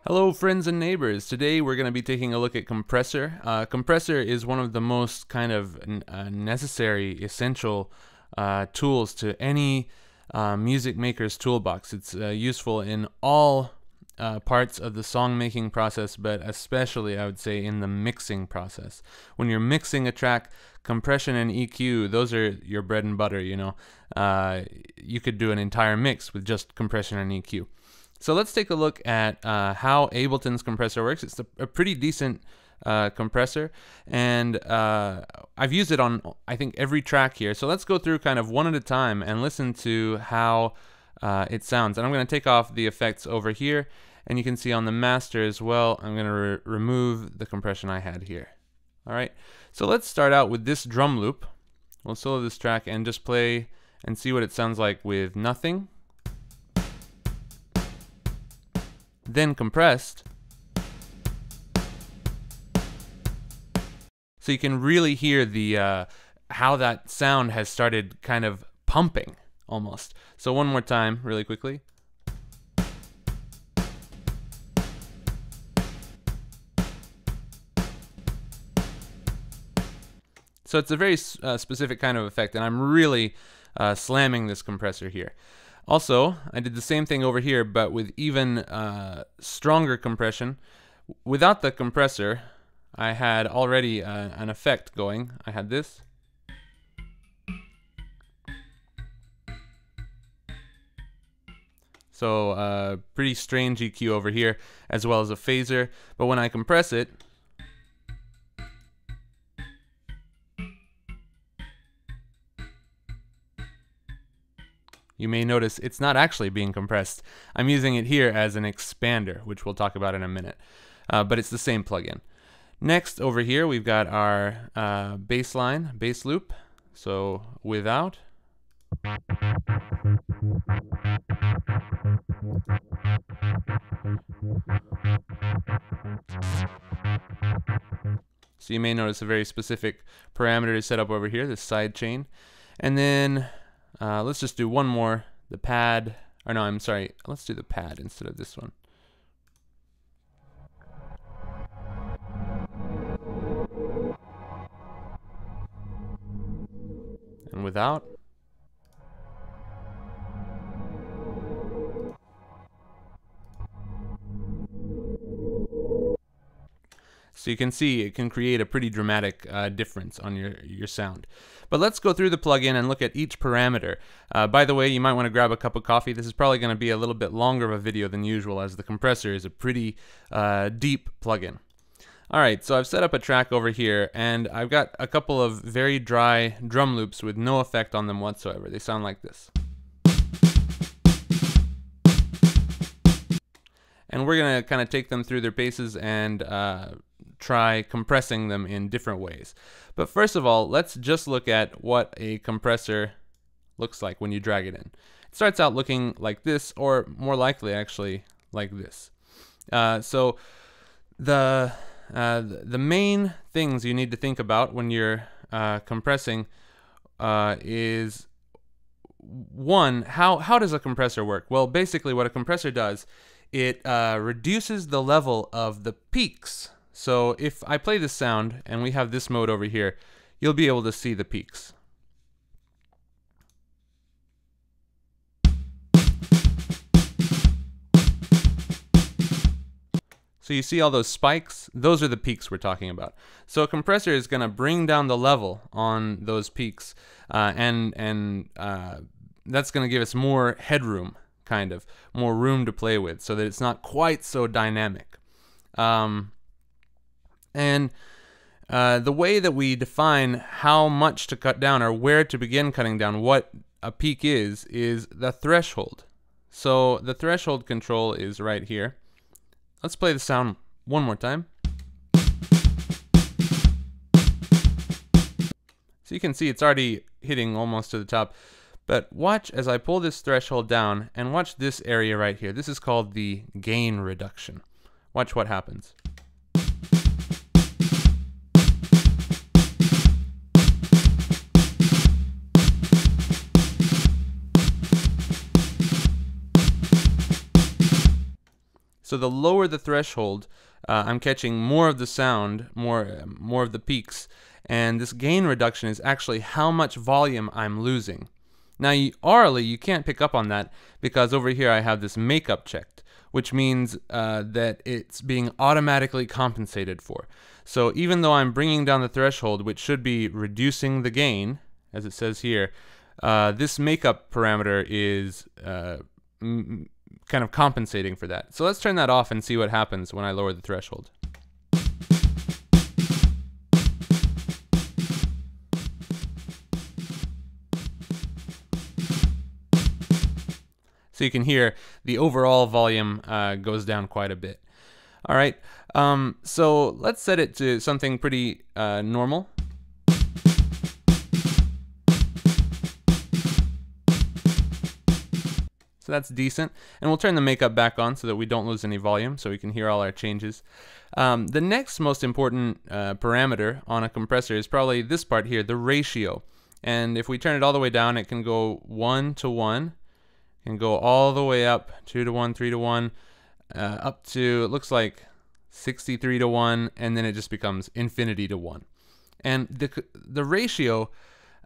Hello friends and neighbors. Today we're going to be taking a look at Compressor. Compressor is one of the most kind of necessary, essential tools to any music maker's toolbox. It's useful in all parts of the song making process, but especially I would say in the mixing process. When you're mixing a track, compression and EQ, those are your bread and butter, you know. You could do an entire mix with just compression and EQ. So let's take a look at how Ableton's compressor works. It's a pretty decent compressor, and I've used it on, I think, every track here. So let's go through kind of one at a time and listen to how it sounds. And I'm going to take off the effects over here, and you can see on the master as well, I'm going to remove the compression I had here. All right, so let's start out with this drum loop. We'll solo this track and just play and see what it sounds like with nothing. Then compressed, so you can really hear the how that sound has started kind of pumping almost. So one more time really quickly. So it's a very specific kind of effect, and I'm really slamming this compressor here. Also, I did the same thing over here, but with even stronger compression. Without the compressor, I had already an effect going. I had this. So pretty strange EQ over here, as well as a phaser. But when I compress it, you may notice it's not actually being compressed. I'm using it here as an expander, which we'll talk about in a minute. But it's the same plugin. Next, over here, we've got our bass line, bass loop. So without. So you may notice a very specific parameter is set up over here, this side chain. And then let's just do one more, the pad, or no, I'm sorry, let's do the pad instead of this one. And without. So you can see it can create a pretty dramatic difference on your sound. But let's go through the plugin and look at each parameter. By the way, you might want to grab a cup of coffee. This is probably going to be a little bit longer of a video than usual, as the compressor is a pretty deep plugin. Alright, so I've set up a track over here, and I've got a couple of very dry drum loops with no effect on them whatsoever. They sound like this. And we're going to kind of take them through their paces and try compressing them in different ways. But first of all, let's just look at what a compressor looks like when you drag it in. It starts out looking like this, or more likely actually like this. So the main things you need to think about when you're compressing is, one, how does a compressor work? Well, basically what a compressor does, it reduces the level of the peaks. So if I play this sound and we have this mode over here, you'll be able to see the peaks. So you see all those spikes? Those are the peaks we're talking about. So a compressor is going to bring down the level on those peaks, and that's going to give us more headroom, kind of, more room to play with, so that it's not quite so dynamic. And the way that we define how much to cut down, or where to begin cutting down, what a peak is the threshold. So the threshold control is right here. Let's play the sound one more time. So you can see it's already hitting almost to the top. But watch as I pull this threshold down, and watch this area right here. This is called the gain reduction. Watch what happens. So the lower the threshold, I'm catching more of the sound, more of the peaks, and this gain reduction is actually how much volume I'm losing. Now, aurally, you can't pick up on that because over here I have this makeup checked, which means that it's being automatically compensated for. So even though I'm bringing down the threshold, which should be reducing the gain, as it says here, this makeup parameter is kind of compensating for that. So let's turn that off and see what happens when I lower the threshold. So you can hear the overall volume goes down quite a bit. All right, so let's set it to something pretty normal. So that's decent. And we'll turn the makeup back on so that we don't lose any volume, so we can hear all our changes. The next most important parameter on a compressor is probably this part here, the ratio. And if we turn it all the way down, it can go 1 to 1, and go all the way up 2 to 1, 3 to 1, up to, it looks like 63 to 1, and then it just becomes infinity to 1. And the ratio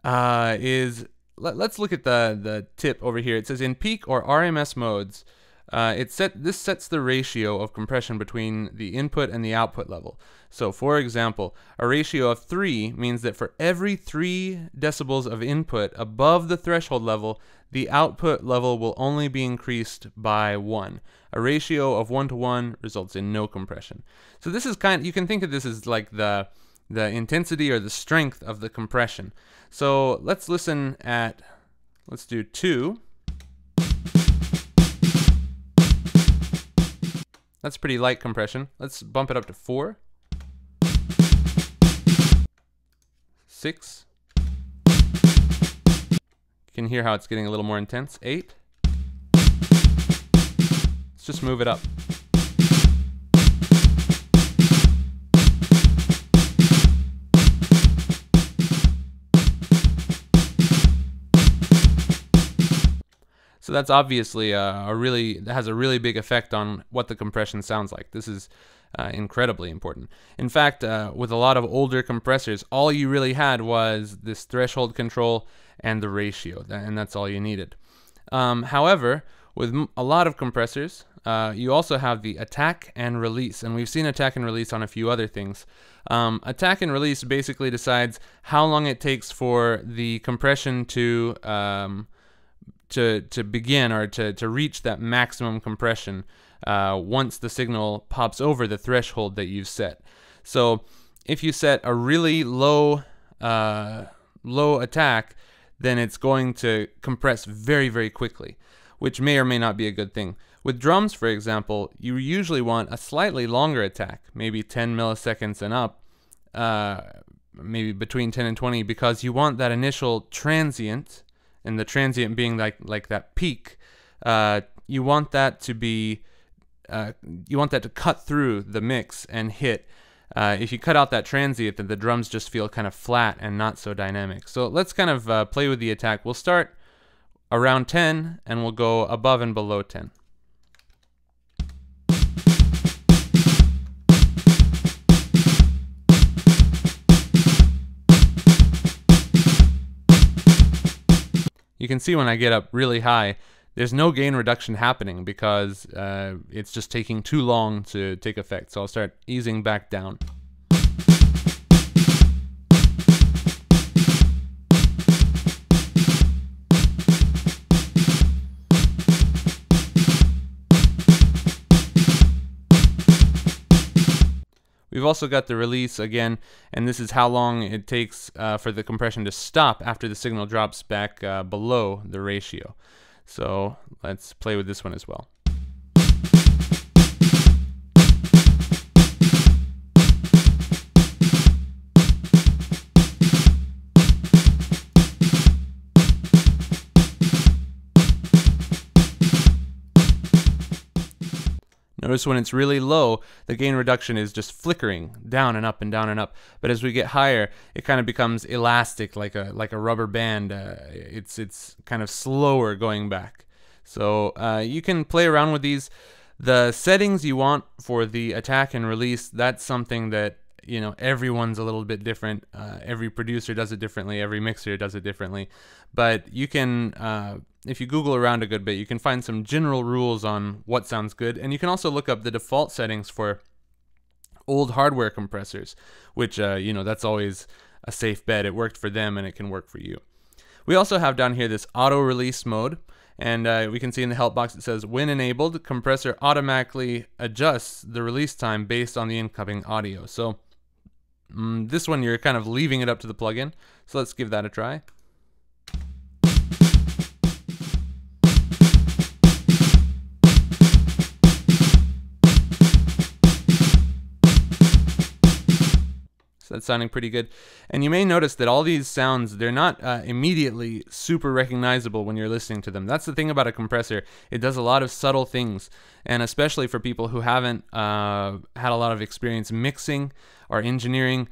is, let's look at the tip over here. It says in peak or RMS modes, this sets the ratio of compression between the input and the output level. So for example, a ratio of 3 means that for every 3 decibels of input above the threshold level, the output level will only be increased by 1. A ratio of 1 to 1 results in no compression. So this is you can think of this as like the intensity or the strength of the compression. So let's listen at, let's do 2. That's pretty light compression. Let's bump it up to 4. 6. You can hear how it's getting a little more intense. 8. Let's just move it up. So that's obviously that has a really big effect on what the compression sounds like. This is incredibly important. In fact, with a lot of older compressors, all you really had was this threshold control and the ratio, and that's all you needed. However, with a lot of compressors, you also have the attack and release, and we've seen attack and release on a few other things. Attack and release basically decides how long it takes for the compression to begin, or to reach that maximum compression once the signal pops over the threshold that you've set. So if you set a really low attack, then it's going to compress very, very quickly, which may or may not be a good thing. With drums, for example, you usually want a slightly longer attack, maybe 10 milliseconds and up, maybe between 10 and 20, because you want that initial transient, and the transient being like that peak. You want that to be, you want that to cut through the mix and hit. If you cut out that transient, then the drums just feel kind of flat and not so dynamic. So let's kind of play with the attack. We'll start around 10, and we'll go above and below 10. You can see when I get up really high, there's no gain reduction happening because it's just taking too long to take effect. So I'll start easing back down. We've also got the release again, and this is how long it takes for the compression to stop after the signal drops back below the ratio. So let's play with this one as well. Notice when it's really low, the gain reduction is just flickering down and up and down and up. But as we get higher, it kind of becomes elastic, like a rubber band. It's kind of slower going back. So you can play around with these. The settings you want for the attack and release, that's something that, you know, everyone's a little bit different. Every producer does it differently. Every mixer does it differently. But you can, if you Google around a good bit, you can find some general rules on what sounds good. And you can also look up the default settings for old hardware compressors, which, you know, that's always a safe bet. It worked for them and it can work for you. We also have down here this auto release mode. And we can see in the help box it says, when enabled, compressor automatically adjusts the release time based on the incoming audio. So this one you're kind of leaving it up to the plugin. So let's give that a try. That's sounding pretty good. And you may notice that all these sounds, they're not immediately super recognizable when you're listening to them. That's the thing about a compressor. It does a lot of subtle things. And especially for people who haven't had a lot of experience mixing or engineering,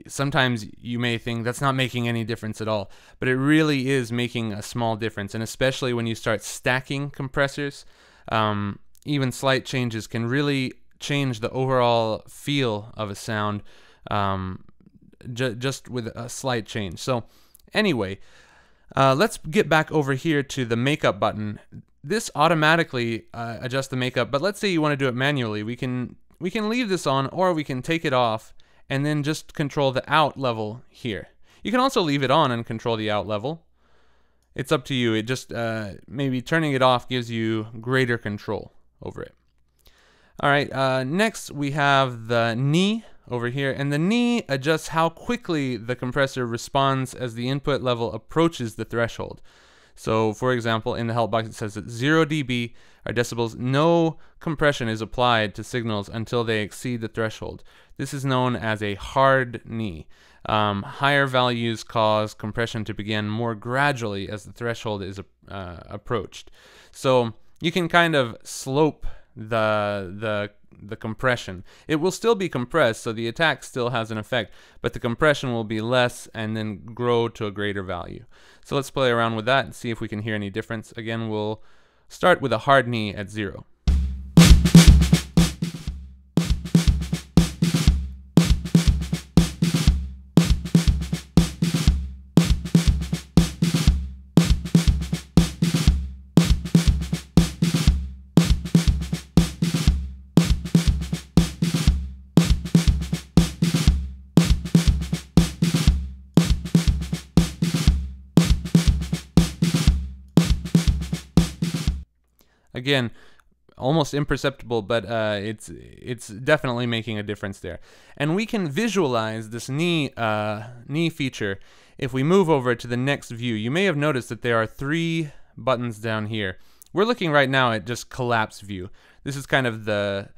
sometimes you may think that's not making any difference at all. But it really is making a small difference. And especially when you start stacking compressors, even slight changes can really change the overall feel of a sound. Just with a slight change. So anyway, let's get back over here to the makeup button. This automatically adjusts the makeup, but let's say you want to do it manually. We can leave this on, or we can take it off and then just control the out level here. You can also leave it on and control the out level. It's up to you. It just maybe turning it off gives you greater control over it. All right, next we have the knee over here, and the knee adjusts how quickly the compressor responds as the input level approaches the threshold. So for example, in the help box it says that 0 dB or decibels, no compression is applied to signals until they exceed the threshold. This is known as a hard knee. Higher values cause compression to begin more gradually as the threshold is approached. So you can kind of slope the compression. It will still be compressed, so the attack still has an effect, but the compression will be less and then grow to a greater value. So let's play around with that and see if we can hear any difference. Again, we'll start with a hard knee at 0. Again, almost imperceptible, but it's definitely making a difference there. And we can visualize this knee feature if we move over to the next view. You may have noticed that there are 3 buttons down here. We're looking right now at just collapse view. This is kind of the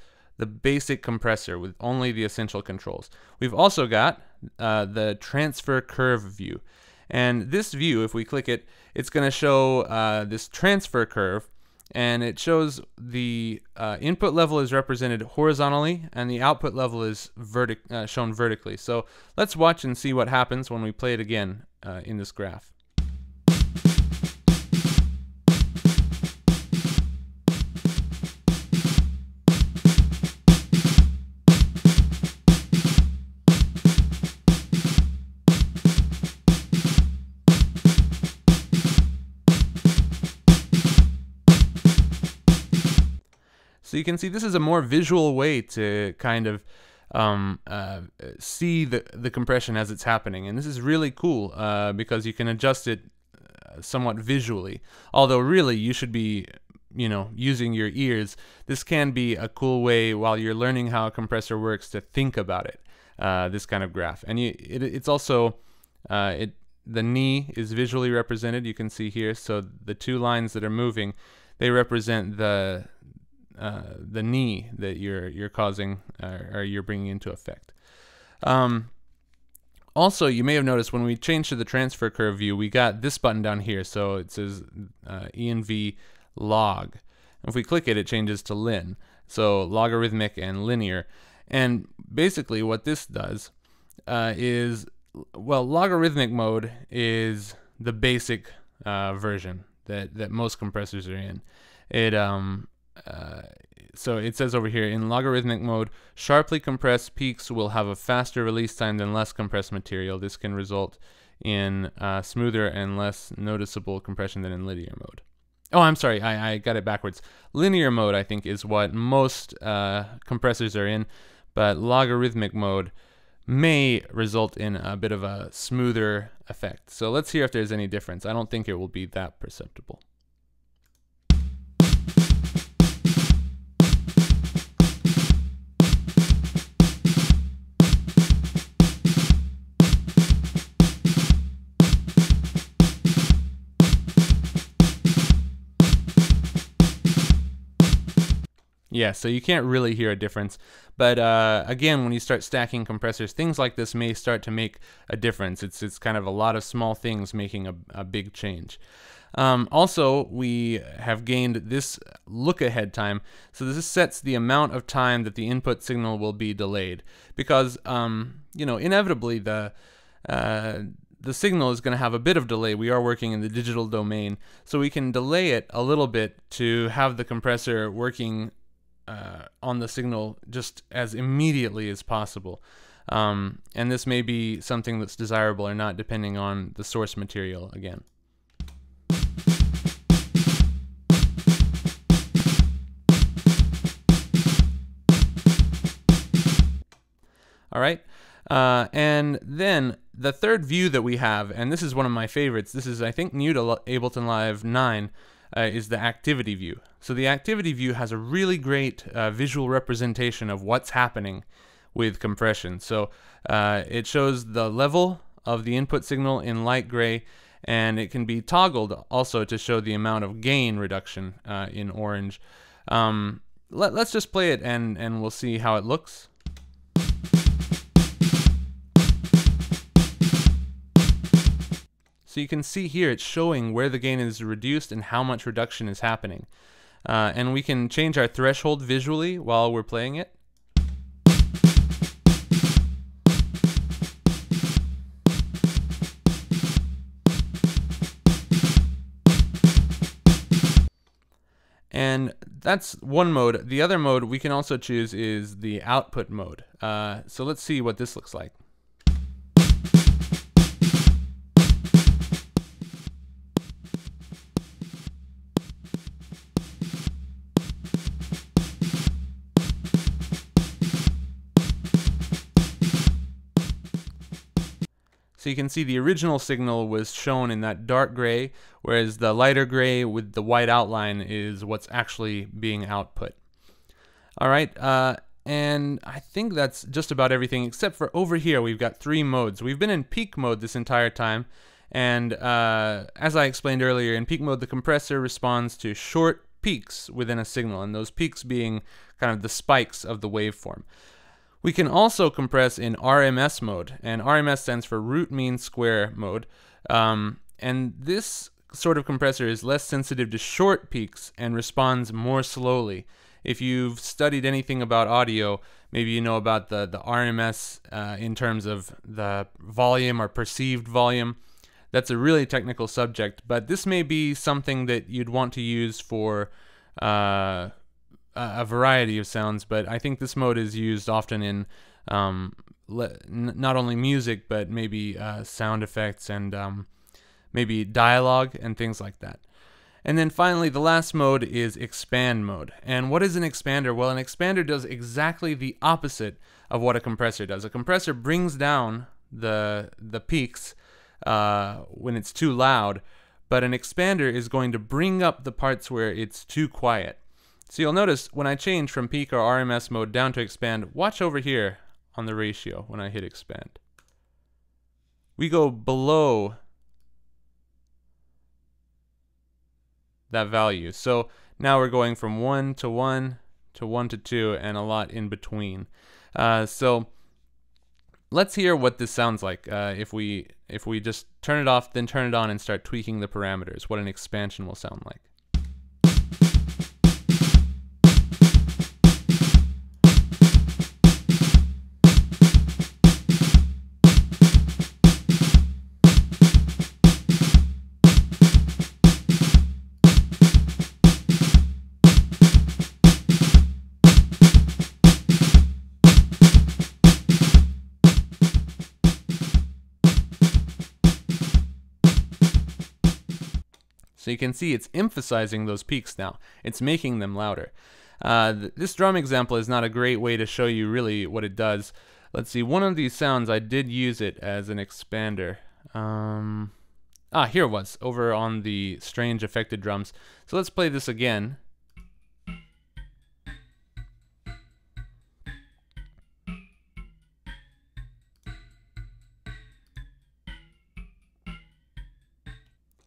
basic compressor with only the essential controls. We've also got the transfer curve view. And this view, if we click it, it's going to show this transfer curve. And it shows the input level is represented horizontally and the output level is shown vertically. So let's watch and see what happens when we play it again in this graph. So you can see this is a more visual way to kind of see the compression as it's happening. And this is really cool because you can adjust it somewhat visually. Although really you should be, you know, using your ears. This can be a cool way while you're learning how a compressor works to think about it, this kind of graph. And it's also, the knee is visually represented. You can see here. So the 2 lines that are moving, they represent the knee that you're causing or you're bringing into effect. Also, you may have noticed when we changed to the transfer curve view, we got this button down here. So it says ENV log. If we click it, it changes to lin. So logarithmic and linear. And basically what this does is, well, logarithmic mode is the basic version that most compressors are in. So it says over here, in logarithmic mode, sharply compressed peaks will have a faster release time than less compressed material. This can result in smoother and less noticeable compression than in linear mode. Oh, I'm sorry, I got it backwards. Linear mode, I think, is what most compressors are in, but logarithmic mode may result in a bit of a smoother effect. So let's hear if there's any difference. I don't think it will be that perceptible. Yeah, so you can't really hear a difference, but again, when you start stacking compressors, things like this may start to make a difference. It's kind of a lot of small things making a big change. Also, we have gained this look-ahead time, so this sets the amount of time that the input signal will be delayed, because you know, inevitably the signal is going to have a bit of delay. We are working in the digital domain, so we can delay it a little bit to have the compressor working on the signal just as immediately as possible. And this may be something that's desirable or not, depending on the source material again. All right, and then the third view that we have, and this is one of my favorites, this is, I think, new to Ableton Live 9, is the activity view. So the activity view has a really great visual representation of what's happening with compression. So it shows the level of the input signal in light gray, and it can be toggled also to show the amount of gain reduction in orange. Let's just play it and we'll see how it looks. So you can see here it's showing where the gain is reduced and how much reduction is happening. And we can change our threshold visually while we're playing it. And that's one mode. The other mode we can also choose is the output mode. So let's see what this looks like. So you can see the original signal was shown in that dark gray, whereas the lighter gray with the white outline is what's actually being output. All right, and I think that's just about everything, except for over here we've got 3 modes. We've been in peak mode this entire time, and as I explained earlier, in peak mode the compressor responds to short peaks within a signal, and those peaks being kind of the spikes of the waveform. We can also compress in RMS mode, and RMS stands for root mean square mode. And this sort of compressor is less sensitive to short peaks and responds more slowly. If you've studied anything about audio, maybe you know about the RMS in terms of the volume or perceived volume. That's a really technical subject, but this may be something that you'd want to use for a variety of sounds, but I think this mode is used often in not only music, but maybe sound effects and maybe dialogue and things like that. And then finally, the last mode is expand mode. And what is an expander? Well, an expander does exactly the opposite of what a compressor does. A compressor brings down the peaks when it's too loud, but an expander is going to bring up the parts where it's too quiet. So you'll notice when I change from peak or RMS mode down to expand, watch over here on the ratio when I hit expand. We go below that value. So now we're going from 1 to 1 to 1 to 2 and a lot in between. So let's hear what this sounds like if we just turn it off, then turn it on and start tweaking the parameters, what an expansion will sound like. So you can see it's emphasizing those peaks now. It's making them louder. This drum example is not a great way to show you really what it does. Let's see, one of these sounds I did use it as an expander. Here it was, over on the strange affected drums. So let's play this again.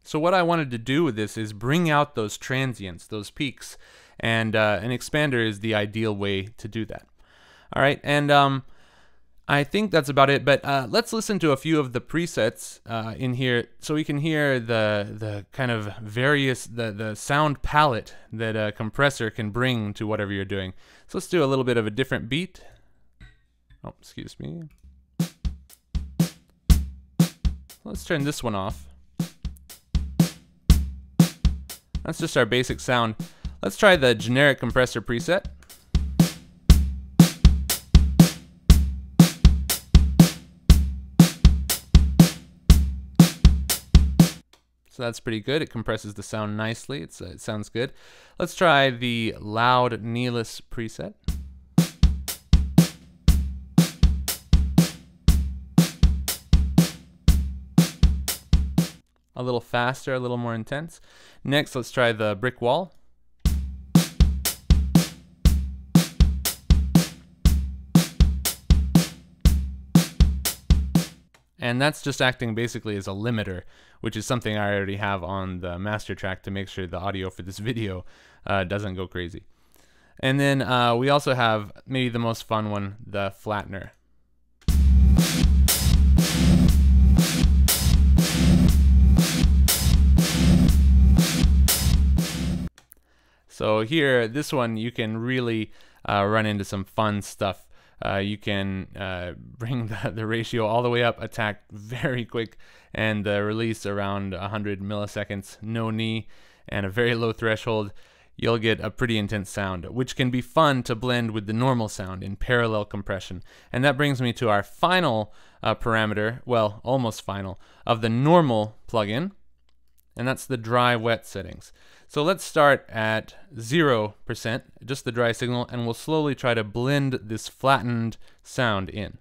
So what I wanted to do with this is bring out those transients, those peaks, and an expander is the ideal way to do that. All right, and I think that's about it, but let's listen to a few of the presets in here so we can hear the kind of various, the sound palette that a compressor can bring to whatever you're doing. So let's do a little bit of a different beat. Oh, excuse me. Let's turn this one off. That's just our basic sound. Let's try the generic compressor preset. So that's pretty good. It compresses the sound nicely. It sounds good. Let's try the loud Neelis preset. A little faster, a little more intense. Next, let's try the brick wall. And that's just acting basically as a limiter, which is something I already have on the master track to make sure the audio for this video doesn't go crazy. And then we also have maybe the most fun one, the flattener. So here, this one, you can really run into some fun stuff. You can bring the ratio all the way up, attack very quick, and release around 100 milliseconds, no knee, and a very low threshold. You'll get a pretty intense sound, which can be fun to blend with the normal sound in parallel compression. And that brings me to our final parameter, well, almost final, of the normal plugin, and that's the dry-wet settings. So let's start at 0%, just the dry signal, and we'll slowly try to blend this flattened sound in.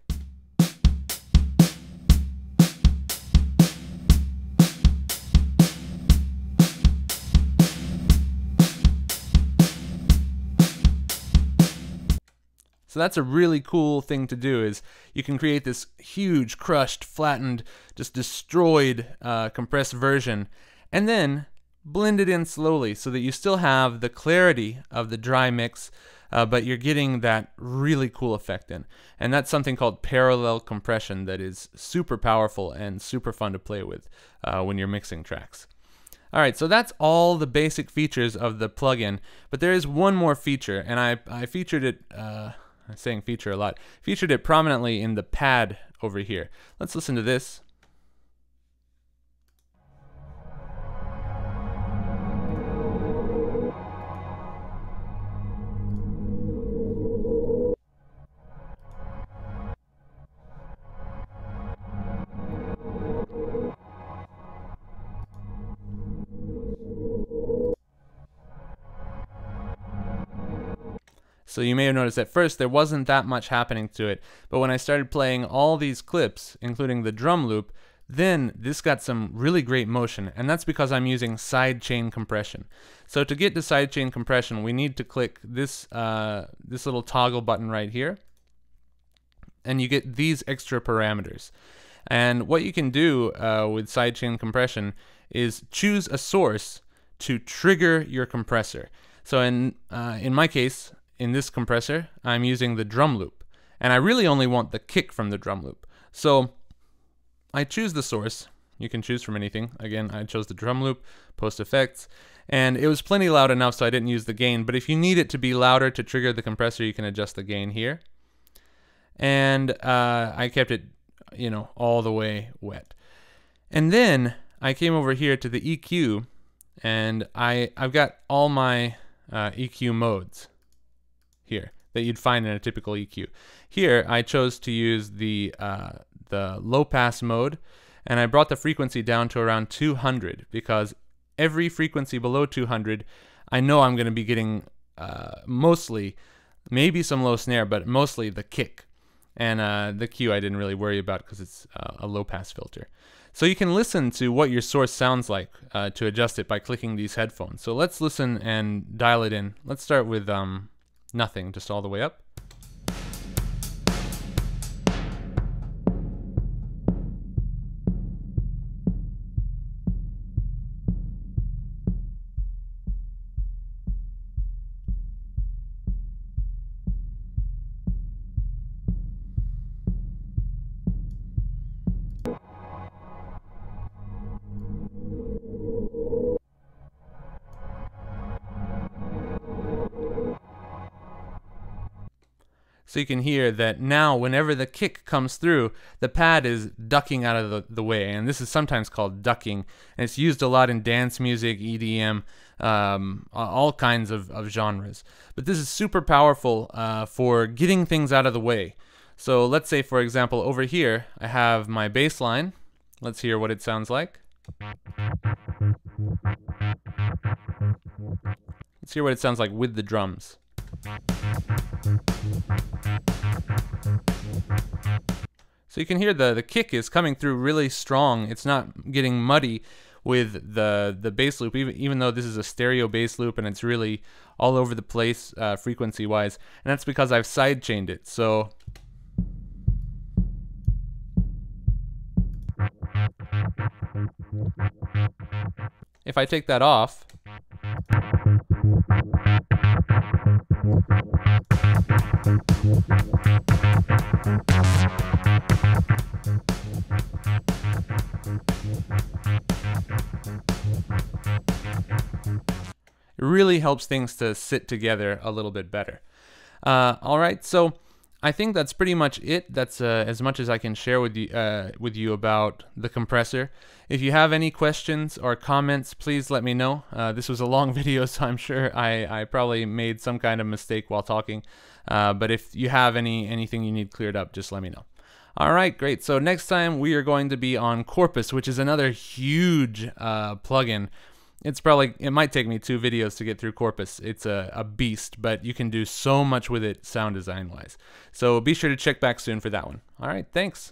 So that's a really cool thing to do, is you can create this huge, crushed, flattened, just destroyed compressed version, and then blend it in slowly so that you still have the clarity of the dry mix, but you're getting that really cool effect in. And that's something called parallel compression that is super powerful and super fun to play with when you're mixing tracks. All right, so that's all the basic features of the plugin, but there is one more feature, and I featured it, I'm saying feature a lot, featured it prominently in the pad over here. Let's listen to this. So you may have noticed at first there wasn't that much happening to it, but when I started playing all these clips, including the drum loop, then this got some really great motion, and that's because I'm using sidechain compression. So to get to sidechain compression, we need to click this, this little toggle button right here, and you get these extra parameters. And what you can do with sidechain compression is choose a source to trigger your compressor. So in my case, in this compressor, I'm using the drum loop, and I really only want the kick from the drum loop. So I choose the source. You can choose from anything. Again, I chose the drum loop, post effects, and it was plenty loud enough so I didn't use the gain, but if you need it to be louder to trigger the compressor, you can adjust the gain here. And I kept it, you know, all the way wet. And then I came over here to the EQ, and I've got all my EQ modes here that you'd find in a typical EQ. Here I chose to use the low pass mode, and I brought the frequency down to around 200 because every frequency below 200, I know I'm going to be getting mostly, maybe some low snare, but mostly the kick. And the Q I didn't really worry about because it's a low pass filter. So you can listen to what your source sounds like to adjust it by clicking these headphones. So let's listen and dial it in. Let's start with nothing, just all the way up. So you can hear that now whenever the kick comes through, the pad is ducking out of the way, and this is sometimes called ducking, and it's used a lot in dance music, EDM, all kinds of genres. But this is super powerful for getting things out of the way. So let's say, for example, over here I have my bass line. Let's hear what it sounds like. Let's hear what it sounds like with the drums. So you can hear the kick is coming through really strong. It's not getting muddy with the bass loop, even though this is a stereo bass loop and it's really all over the place frequency wise. And that's because I've sidechained it. So if I take that off, it really helps things to sit together a little bit better. All right, so I think that's pretty much it. That's as much as I can share with you about the compressor. If you have any questions or comments, please let me know. This was a long video, so I'm sure I probably made some kind of mistake while talking. But if you have anything you need cleared up, just let me know. All right, great. So next time we are going to be on Corpus, which is another huge plugin. It might take me 2 videos to get through Corpus. It's a beast, but you can do so much with it sound design wise. So be sure to check back soon for that one. All right, thanks.